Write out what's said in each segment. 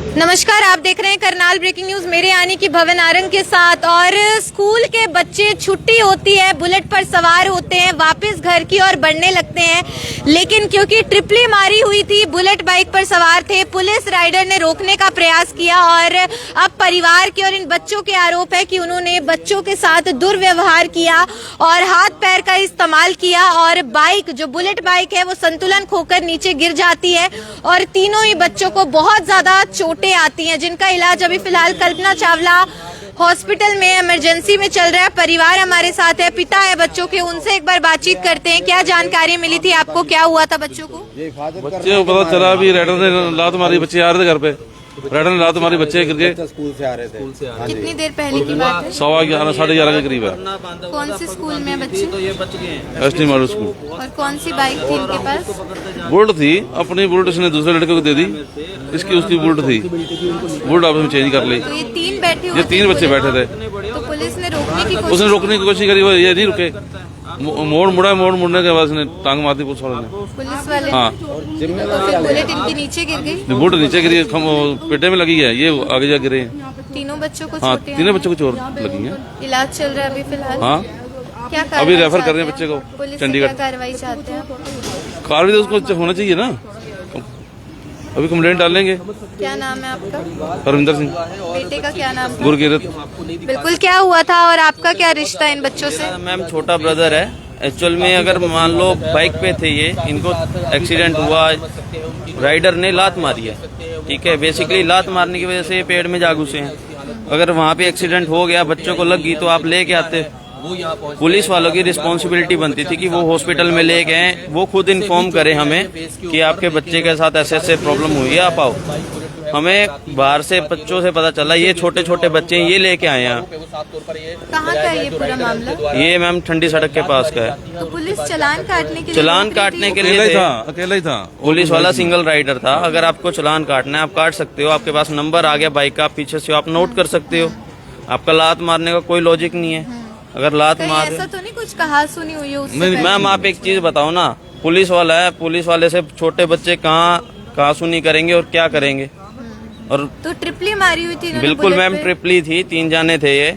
नमस्कार, आप देख रहे हैं करनाल ब्रेकिंग न्यूज। मेरे यानी कि भवन आरंग के साथ। और स्कूल के बच्चे छुट्टी होती है, बुलेट पर सवार होते हैं, वापस घर की ओर बढ़ने लगते हैं, लेकिन क्योंकि ट्रिपली मारी हुई थी, बुलेट बाइक पर सवार थे, पुलिस राइडर ने रोकने का प्रयास किया। और अब परिवार की और इन बच्चों के आरोप है कि उन्होंने बच्चों के साथ दुर्व्यवहार किया और हाथ पैर का इस्तेमाल किया और बाइक, जो बुलेट बाइक है, वो संतुलन खोकर नीचे गिर जाती है और तीनों ही बच्चों को बहुत ज्यादा चोटें आती हैं, जिनका इलाज अभी फिलहाल कल्पना चावला हॉस्पिटल में इमरजेंसी में चल रहा है। परिवार हमारे साथ है, पिता है बच्चों के, उनसे एक बार बातचीत करते हैं। क्या जानकारी मिली थी आपको, क्या हुआ था बच्चों को? बच्चे को पता चला अभी राइडर ने लात मारी, बच्चे आ रहे थे घर पे, राइडर ने लात मारी, बच्चे गिर गए। स्कूल से आ रहे थे। कितनी देर पहले की बात है? 11:15 साढ़े 11 के करीब है। कौन से स्कूल में बच्चे? ST model school. और कौन सी बाइक थी इनके पास? बुलेट थी, अपनी बुलेट इसने दूसरे लड़के को दे दी, इसकी उसकी बुलेट थी, बुलेट आपस में चेंज कर ली। तो ये तीन बैठे हुए ये तीन बच्चे बैठे थे, तो पुलिस ने रोकने की उसने कोशिश रोकने की कोशिश करी, वो ये नहीं रुके, मोड़ मुड़ने के बाद उसने टांग मार दी पुलिस वाले ने। पुलिस वाले हाँ, तो फिर बुलेट इनके नीचे गिर गई। बुलेट नीचे गिरी, पेटे में लगी है, ये आगे जा गिरे हैं। तीनों बच्चों को हाँ, चोटें तीनों आई। बच्चों को चोट लगी है। इलाज चल रहा है अभी फिलहाल। हाँ, क्या अभी कार्रवाई रेफर कर रहे हैं चाहते बच्चे को पुलिस से चंडीगढ़। क्या कार्रवाई चाहते हैं? कार्रवाई तो उसको होना चाहिए ना, अभी कंप्लेंट डालेंगे। क्या नाम है आपका? परविंदर सिंह। बेटे का क्या नाम था? गुरकीरत। बिल्कुल, क्या हुआ था और आपका क्या रिश्ता इन बच्चों से? मैम छोटा ब्रदर है एक्चुअल में। अगर मान लो बाइक पे थे ये, इनको एक्सीडेंट हुआ, राइडर ने लात मारी है, ठीक है। बेसिकली लात मारने की वजह से ये पेड़ में जा घुसे हैं। अगर वहाँ पे एक्सीडेंट हो गया, बच्चों को लग गई, तो आप लेके आते। पुलिस वालों की रिस्पॉन्सिबिलिटी बनती थी कि वो हॉस्पिटल में ले गए, वो खुद इन्फॉर्म करें हमें कि आपके बच्चे के साथ ऐसे ऐसे प्रॉब्लम हुई है, आप आओ। हमें बाहर से बच्चों से पता चला ये छोटे छोटे बच्चे ये लेके आए हैं। कहाँ का है ये पूरा मामला? ये मैम ठंडी सड़क के पास का है। तो पुलिस चालान काटने के लिए चालान रोक रही काटने थी? के अकेला लिए ही था, अकेला ही था। पुलिस वाला सिंगल राइडर था। अगर आपको चालान काटना है आप काट सकते हो, आपके पास नंबर आ गया बाइक का, आप पीछे से आप नोट कर सकते हो। आपका लात मारने का कोई लॉजिक नहीं है। अगर लात कहीं मार, ऐसा तो नहीं कुछ कहा सुनी हुई है उससे नहीं, पहले? मैम आप एक चीज बताओ ना, पुलिस वाला है, पुलिस वाले से छोटे बच्चे कहाँ सुनी करेंगे और क्या करेंगे? और तो ट्रिपली मारी हुई थी इन्होंने बिल्कुल बुलेट मैम पे? ट्रिपली थी, 3 जाने थे ये।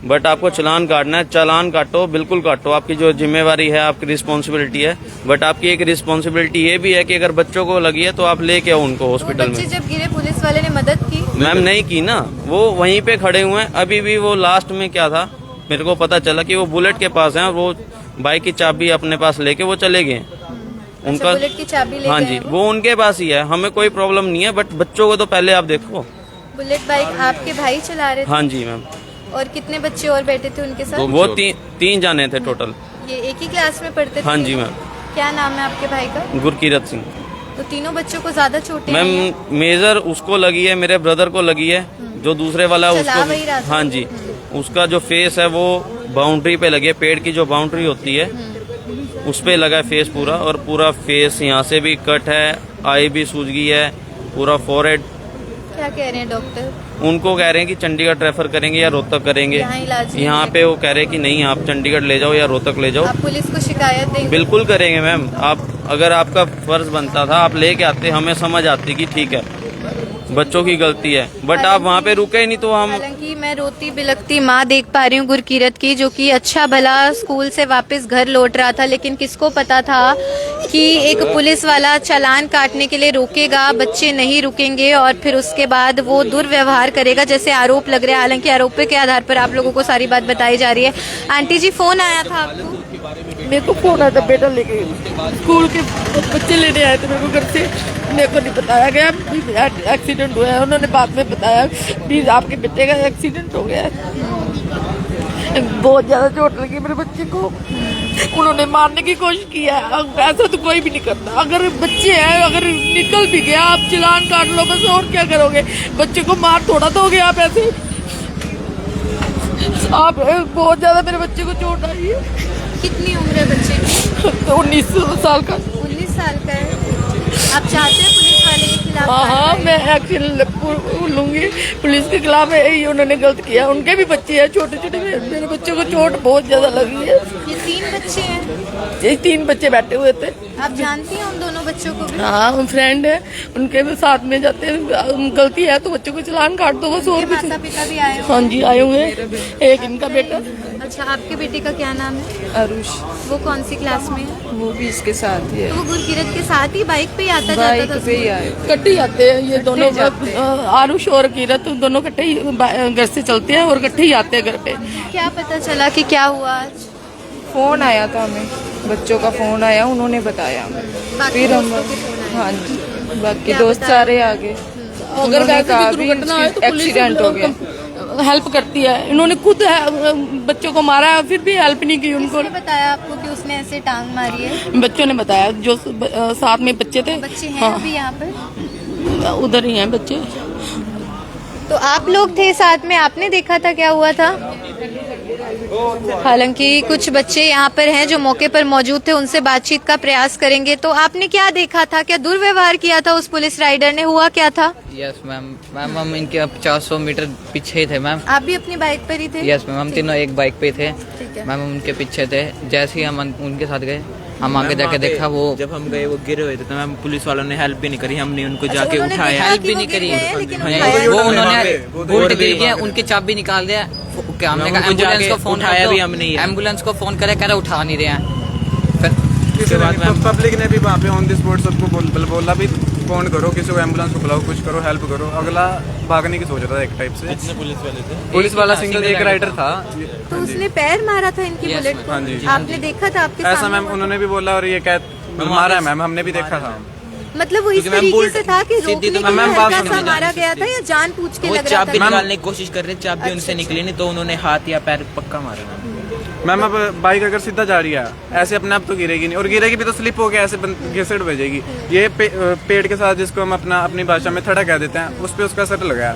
बट आपको चालान काटना है, चालान काटो, बिल्कुल काटो, आपकी जो जिम्मेवारी है, आपकी रिस्पॉन्सिबिलिटी है। बट आपकी एक रिस्पॉन्सिबिलिटी ये भी है कि अगर बच्चों को लगी है तो आप लेके आओ उनको तो हॉस्पिटल बच्चे में। जब गिरे पुलिस वाले ने मदद की? मैम नहीं की ना, वो वहीं पे खड़े हुए हैं अभी भी। वो लास्ट में क्या था, मेरे को पता चला कि वो बुलेट के पास हैं, वो बाइक की चाबी अपने पास लेके वो चले गए। उनका बुलेट की चाबी ले हाँ गए जी, हैं वो उनके पास ही है, हमें कोई प्रॉब्लम नहीं है। बट बच्चों को तो पहले आप देखो। बुलेट बाइक आपके भाई चला रहे थे? हाँ जी मैम, और कितने बच्चे और बैठे थे उनके साथ? वो तीन जाने थे टोटल। ये एक ही क्लास में पढ़ते थे? हाँ जी मैम। क्या नाम है आपके भाई का? गुरकीरत सिंह। तो तीनों बच्चों को ज्यादा चोटें मैम आई हैं? मेजर उसको लगी है, मेरे ब्रदर को लगी है, जो दूसरे वाला है चला वही रहा उसको। था। हाँ जी, उसका जो फेस है वो बाउंड्री पे लगी है, पेड़ की जो बाउंड्री होती है उस पे लगा है फेस पूरा। और पूरा फेस यहाँ से भी कट है, आई भी सूज गई है, पूरा फोरहेड। क्या कह रहे हैं डॉक्टर? उनको कह रहे हैं कि चंडीगढ़ रेफर करेंगे या रोहतक करेंगे। यहाँ इलाज नहीं यहाँ पे वो कह रहे हैं कि नहीं, आप चंडीगढ़ ले जाओ या रोहतक ले जाओ। आप पुलिस को शिकायत देंगे? बिल्कुल करेंगे मैम। आप अगर आपका फर्ज बनता था आप लेके आते, हमें समझ आती कि ठीक है बच्चों की गलती है, बट आप वहाँ पे रुके ही नहीं तो हम। हालांकि मैं रोती बिलखती माँ देख पा रही हूँ गुरकीरत की, जो कि अच्छा भला स्कूल से वापस घर लौट रहा था, लेकिन किसको पता था कि एक पुलिस वाला चालान काटने के लिए रोकेगा, बच्चे नहीं रुकेंगे और फिर उसके बाद वो दुर्व्यवहार करेगा जैसे आरोप लग रहा है। हालांकि आरोप के आधार पर आप लोगों को सारी बात बताई जा रही है। आंटी जी, फोन आया था आपको? मेरे को फोन आया था, बेटा लेके स्कूल के बच्चे लेने आए थे मेरे को घर से। मेरे को नहीं बताया गया भी एक्सीडेंट हुआ है, उन्होंने बाद में बताया भी आपके बेटे का एक्सीडेंट हो गया है। बहुत ज्यादा चोट लगी मेरे बच्चे को, उन्होंने मारने की कोशिश की है। ऐसा तो कोई भी नहीं करता, अगर बच्चे हैं, अगर निकल भी गया आप चालान काट लो बस, और क्या करोगे? बच्चे को मार थोड़ा तो हो गया आप ऐसे। आप बहुत ज्यादा मेरे बच्चे को चोट आई है। कितनी उम्र है बच्चे की? 19 साल का। 19 साल का है। आप चाहते हैं पुलिस वाले खिलाफ हाँ कार्रवाई? मैं एक्शन लूंगी पुलिस के खिलाफ। यही उन्होंने गलत किया, उनके भी बच्चे हैं छोटे छोटे, मेरे बच्चों को चोट बहुत ज्यादा लगी है। ये 3 बच्चे हैं, ये 3 बच्चे बैठे हुए थे। आप जानती हैं उन दोनों बच्चों को भी? हाँ उन फ्रेंड है, उनके भी साथ में जाते हैं। गलती है तो बच्चों को चलान काट दो बस, और कुछ। माता पिता भी आए हो? हाँ जी आए हुए हैं, एक इनका बेटा। अच्छा, आपके बेटे का क्या नाम है? अरुष, वो कौन सी क्लास में है? वो भी इसके साथ ही है, तो वो गुरकीरत के साथ ही बाइक पे ही आता जाता बाइक था पे ही स्कूल? आए। इकट्ठे ही आते हैं ये दोनों, जाते आरुष और कीरत दोनों इकट्ठे ही घर से चलते हैं और इकट्ठे ही आते हैं घर पे। क्या पता चला कि क्या हुआ आज? फोन आया था हमें, बच्चों का फोन आया, उन्होंने बताया हमें। बाकी फिर हम, दोस्तों के फोन आए? हाँ जी, बाकी क्या दोस्त बताया? सारे आ गए। अगर उन्होंने वैसे कहा भी भी दुर्घटना है तो पुलिस एक्सीडेंट हो गया। हेल्प करती है। इन्होंने खुद बच्चों को मारा है, फिर भी हेल्प नहीं की उनको। किसने बताया आपको कि उसने ऐसे टांग मारी है? बच्चों ने बताया, जो साथ में बच्चे थे। बच्चे हैं हाँ, अभी यहाँ पर? उधर ही हैं बच्चे। तो आप लोग थे साथ में, आपने देखा था क्या हुआ था? हालांकि कुछ बच्चे यहाँ पर हैं जो मौके पर मौजूद थे, उनसे बातचीत का प्रयास करेंगे। तो आपने क्या देखा था, क्या दुर्व्यवहार किया था उस पुलिस राइडर ने, हुआ क्या था? यस मैम, हम इनके 400 मीटर पीछे ही थे मैम। आप भी अपनी बाइक पर ही थे? यस मैम, हम तीनों एक बाइक पे थे ठीक है। मैम, हम उनके पीछे थे। जैसे ही हम उनके साथ गए, हम आगे जाके देखा वो, जब हम गए वो गिरे हुए थे, तो मैम पुलिस वालों ने हेल्प भी नहीं करी, हमने उनको अच्छा, जाके उन्होंने उठाया। देखा हेल्प कि भी वो नहीं गिर करी। गए हैं, लेकिन हाँ, उठाया वो नहीं। उन्होंने वो बोर्ड भी गिर गया, वहाँ पे। उनकी चाबी निकाल दिया। क्या हमने उनको कहा एम्बुलेंस जाके को फोन उठाया कर भी दो, हमने ही है। एम्बुलेंस को फोन करे, कह रहे उठा नहीं रहे हैं। फिर उसके बाद मैम पब्लिक ने भी वहाँ पे ऑन द स्पॉट सबको बोला भी फोन करो, किसी को एम्बुलेंस को बुलाओ, कुछ करो, हेल्प करो। अगला भागने की सोच रहा था एक टाइप से। पुलिस वाला सिंगल एक राइडर था। तो उसने पैर मारा था इनकी बुलेट को? हाँ जी। आपने देखा था? आपके ऐसा सामने मैम हुआ था? उन्होंने भी बोला, और ये क्या मारा है मैम, हमने भी देखा था। मतलब वो इस क्योंकि मैम तरीके बुलेट से था कि सीधी रोकने तो के लिए मैम बात हल्का सा सुनो। मारा गया था, या जानबूझ के वो लग रहा चाबी था? निकालने की कोशिश कर रहे, चाबी उनसे निकली नहीं, तो उन्होंने हाथ या पैर पक्का मारा मैम। मैम अब बाइक अगर सीधा जा रही है ऐसे अपने आप तो गिरेगी नहीं, और गिरेगी भी तो स्लिप हो के ऐसे घिसट बजेगी। ये पेड़ के साथ, जिसको हम अपनी भाषा में थड़ा कह देते हैं, उस पे उसका सट लगाया।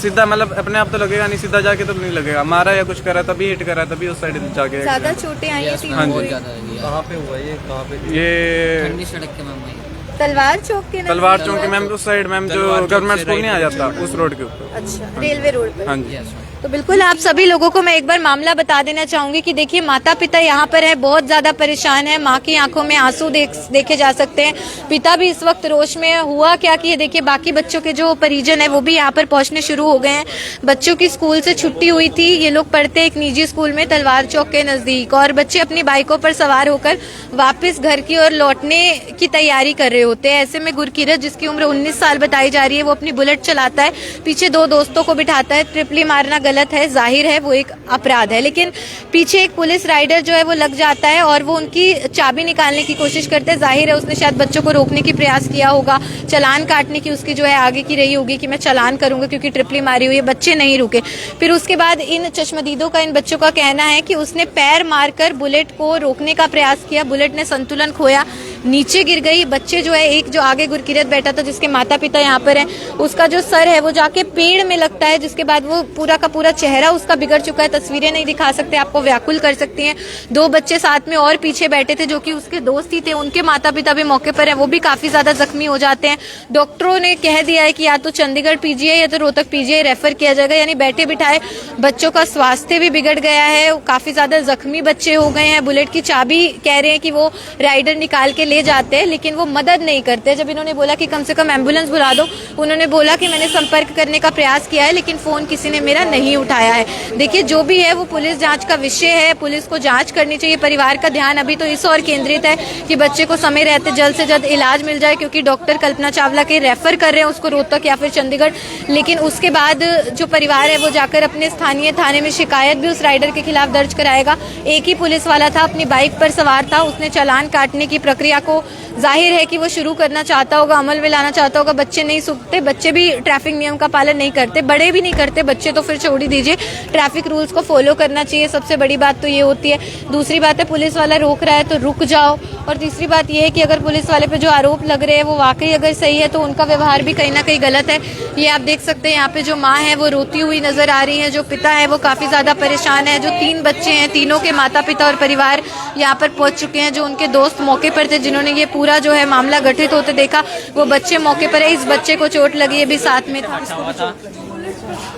सीधा मतलब अपने आप तो लगेगा नहीं, सीधा जाके तो नहीं लगेगा। मारा या कुछ करा तभी हिट करा, तभी उस साइड जाके। ज्यादा चोटें आई हैं हाँ तीनों जी। को? कहाँ पे हुआ ये, कहाँ पे? ये ठंडी सड़क के मैम वहीं। तलवार चौक के नजदीक तलवार हुआ चौक के है? मैम उस साइड मैम, जो तलवार चौक गवर्नमेंट से स्कूल नहीं आ राइट जाता उस रोड के ऊपर। अच्छा, रेलवे रोड पे। हाँ जी। तो बिल्कुल आप सभी लोगों को मैं एक बार मामला बता देना चाहूंगी कि देखिए, माता पिता यहाँ पर है, बहुत ज्यादा परेशान है। माँ की आंखों में आंसू देखे जा सकते हैं। पिता भी इस वक्त रोष में है। हुआ क्या कि ये देखिए, बाकी बच्चों के जो परिजन है वो भी यहाँ पर पहुंचने शुरू हो गए हैं। बच्चों की स्कूल से छुट्टी हुई थी, ये लोग पढ़ते हैं एक निजी स्कूल में तलवार चौक के नजदीक, और बच्चे अपनी बाइकों पर सवार होकर वापस घर की ओर लौटने की तैयारी कर रहे होते हैं। ऐसे में गुरकीरत, जिसकी उम्र 19 साल बताई जा रही है, वो अपनी बुलेट चलाता है, पीछे 2 दोस्तों को बिठाता है। ट्रिपली मारना गलत है, जाहिर है वो एक अपराध है, लेकिन पीछे एक पुलिस राइडर जो है वो लग जाता है और वो उनकी चाबी निकालने की कोशिश करते हैं। जाहिर है उसने शायद बच्चों को रोकने की प्रयास किया होगा, चालान काटने की उसकी जो है आगे की रही होगी कि मैं चालान करूंगा क्योंकि ट्रिपली मारी हुई है। बच्चे नहीं रुके। फिर उसके बाद इन चश्मदीदों का, इन बच्चों का कहना है कि उसने पैर मारकर बुलेट को रोकने का प्रयास किया, बुलेट ने संतुलन खोया, नीचे गिर गई। बच्चे जो है, एक जो आगे गुरकीरत बैठा था जिसके माता पिता यहाँ पर हैं, उसका जो सर है वो जाके पेड़ में लगता है, जिसके बाद वो पूरा का पूरा चेहरा उसका बिगड़ चुका है। तस्वीरें नहीं दिखा सकते, आपको व्याकुल कर सकती हैं। 2 बच्चे साथ में और पीछे बैठे थे जो कि उसके दोस्त ही थे, उनके माता पिता भी मौके पर हैं, वो भी काफी ज्यादा जख्मी हो जाते हैं। डॉक्टरों ने कह दिया है कि या तो चंडीगढ़ पीजीआई या तो रोहतक पीजीआई रेफर किया जाएगा, यानी बैठे बिठाए बच्चों का स्वास्थ्य भी बिगड़ गया है, काफी ज्यादा जख्मी बच्चे हो गए हैं। बुलेट की चाबी कह रहे हैं कि वो राइडर निकाल के ले जाते हैं, लेकिन वो मदद नहीं करते। जब इन्होंने बोला कि कम से कम एम्बुलेंस बुला दो, उन्होंने बोला कि मैंने संपर्क करने का प्रयास किया है लेकिन फोन किसी ने मेरा नहीं उठाया है। देखिए, जो भी है वो पुलिस जांच का विषय है, पुलिस को जांच करनी चाहिए। परिवार का ध्यान अभी तो इस ओर केंद्रित है कि बच्चे को समय रहते जल्द से जल्द इलाज मिल जाए, क्योंकि डॉक्टर कल्पना चावला के रेफर कर रहे हैं उसको रोहतक या फिर चंडीगढ़। लेकिन उसके बाद जो परिवार है वो जाकर अपने स्थानीय थाने में शिकायत भी उस राइडर के खिलाफ दर्ज कराएगा। एक ही पुलिस वाला था, अपनी बाइक पर सवार था, उसने चालान काटने की प्रक्रिया को जाहिर है कि वो शुरू करना चाहता होगा, अमल में लाना चाहता होगा। बच्चे नहीं सुनते, बच्चे भी ट्रैफिक नियम का पालन नहीं करते, बड़े भी नहीं करते। बच्चे तो फिर छोड़ ही दीजिए, ट्रैफिक रूल्स को फॉलो करना चाहिए, सबसे बड़ी बात तो ये होती है। दूसरी बात है, पुलिस वाला रोक रहा है तो रुक जाओ। और तीसरी बात ये है कि अगर पुलिस वाले पे जो आरोप लग रहे हैं वो वाकई अगर सही है तो उनका व्यवहार भी कहीं ना कहीं गलत है। ये आप देख सकते हैं, यहाँ पे जो माँ है वो रोती हुई नजर आ रही है, जो पिता है वो काफी ज्यादा परेशान है, जो 3 बच्चे हैं, तीनों के माता पिता और परिवार यहाँ पर पहुंच चुके हैं। जो उनके दोस्त मौके पर थे, जिन्होंने ये पूरा जो है मामला घटित होते देखा, वो बच्चे मौके पर है। इस बच्चे को चोट लगी है, भी साथ में था।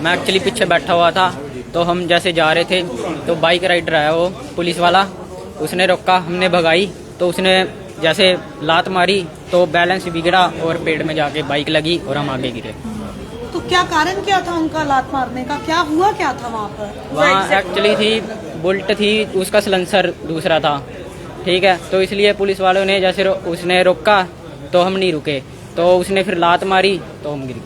मैं एक्चुअली पीछे बैठा हुआ था, तो हम जैसे जा रहे थे तो बाइक राइडर आया, वो पुलिस वाला, उसने रोका, हमने भगाई तो उसने जैसे लात मारी तो बैलेंस बिगड़ा और पेड़ में जाके बाइक लगी और हम आगे गिरे। तो क्या कारण क्या था उनका लात मारने का, क्या हुआ क्या था वहाँ पर? वहाँ एक्चुअली थी बुलेट थी, उसका सिलेंसर दूसरा था, ठीक है। तो इसलिए पुलिस वालों ने जैसे उसने रोका तो हम नहीं रुके, तो उसने फिर लात मारी तो हम गिर।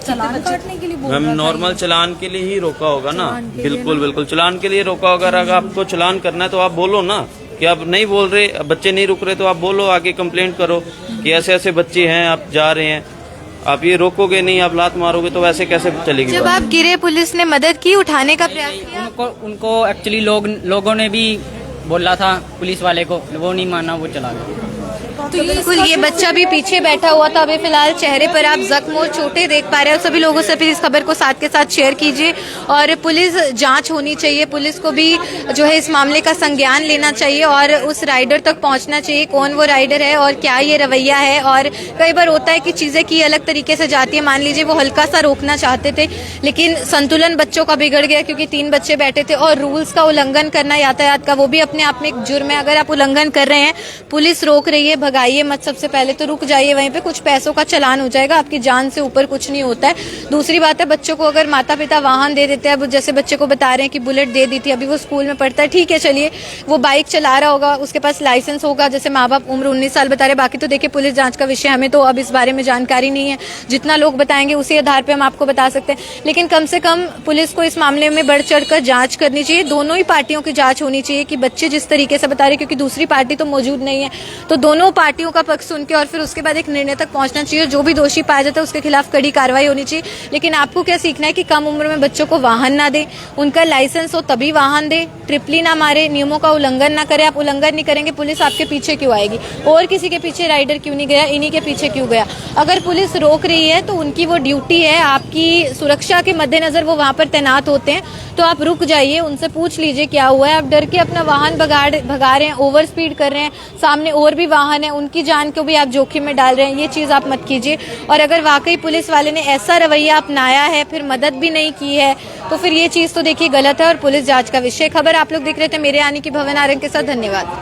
चलान काटने के लिए मैम नॉर्मल चलान के लिए ही रोका होगा ना, बिल्कुल बिल्कुल चलान के लिए रोका होगा। अगर आपको चलान करना है तो आप बोलो ना, कि आप नहीं बोल रहे, बच्चे नहीं रुक रहे तो आप बोलो, आगे कंप्लेंट करो कि ऐसे ऐसे बच्चे हैं, आप जा रहे हैं, आप ये रोकोगे नहीं, आप लात मारोगे तो वैसे कैसे चलेगी? जब आप गिरे, पुलिस ने मदद की, उठाने का प्रयास किया? उनको एक्चुअली लोगों ने भी बोला था पुलिस वाले को, वो नहीं माना, वो चला गया। तो बिल्कुल ये बच्चा भी पीछे बैठा हुआ था। अभी फिलहाल चेहरे पर आप जख्म और चोटें देख पा रहे हैं। सभी लोगों से फिर इस खबर को साथ के साथ शेयर कीजिए और पुलिस जांच होनी चाहिए। पुलिस को भी जो है इस मामले का संज्ञान लेना चाहिए और उस राइडर तक पहुंचना चाहिए, कौन वो राइडर है और क्या ये रवैया है। और कई बार होता है कि चीजें की अलग तरीके से जाती है। मान लीजिए वो हल्का सा रोकना चाहते थे, लेकिन संतुलन बच्चों का बिगड़ गया क्योंकि 3 बच्चे बैठे थे। और रूल्स का उल्लंघन करना यातायात का, वो भी अपने आप में एक जुर्म है। अगर आप उल्लंघन कर रहे हैं, पुलिस रोक रही है, भगाइए मत, सबसे पहले तो रुक जाइए वहीं पे, कुछ पैसों का चालान हो जाएगा, आपकी जान से ऊपर कुछ नहीं होता है। दूसरी बात है, बच्चों को अगर माता पिता वाहन दे देते हैं, जैसे बच्चे को बता रहे हैं कि बुलेट दे दी थी, अभी वो स्कूल में पढ़ता है, ठीक है चलिए, वो बाइक चला रहा होगा, उसके पास लाइसेंस होगा, जैसे माँ बाप उम्र 19 साल बता रहे। बाकी तो देखिए पुलिस जांच का विषय, हमें तो अब इस बारे में जानकारी नहीं है, जितना लोग बताएंगे उसी आधार पर हम आपको बता सकते हैं। लेकिन कम से कम पुलिस को इस मामले में बढ़ चढ़ कर जांच करनी चाहिए, दोनों ही पार्टियों की जांच होनी चाहिए कि बच्चे जिस तरीके से बता रहे, क्योंकि दूसरी पार्टी तो मौजूद नहीं है, तो दोनों पार्टियों का पक्ष सुन के और फिर उसके बाद एक निर्णय तक पहुंचना चाहिए। जो भी दोषी पाया जाता है उसके खिलाफ कड़ी कार्रवाई होनी चाहिए। लेकिन आपको क्या सीखना है कि कम उम्र में बच्चों को वाहन ना दे, उनका लाइसेंस हो तभी वाहन दे, ट्रिपली ना मारे, नियमों का उल्लंघन ना करे। आप उल्लंघन नहीं करेंगे, पुलिस आपके पीछे क्यों आएगी? और किसी के पीछे राइडर क्यों नहीं गया, इन्हीं के पीछे क्यों गया? अगर पुलिस रोक रही है तो उनकी वो ड्यूटी है, आपकी सुरक्षा के मद्देनजर वो वहां पर तैनात होते हैं, तो आप रुक जाइए, उनसे पूछ लीजिए क्या हुआ है। आप डर के अपना वाहन भगा रहे हैं, ओवर स्पीड कर रहे हैं, सामने और भी वाहन है, उनकी जान को भी आप जोखिम में डाल रहे हैं, ये चीज आप मत कीजिए। और अगर वाकई पुलिस वाले ने ऐसा रवैया अपनाया है, फिर मदद भी नहीं की है, तो फिर ये चीज तो देखिए गलत है और पुलिस जांच का विषय। खबर आप लोग देख रहे थे मेरे यानी कि भवन आरंग के साथ। धन्यवाद।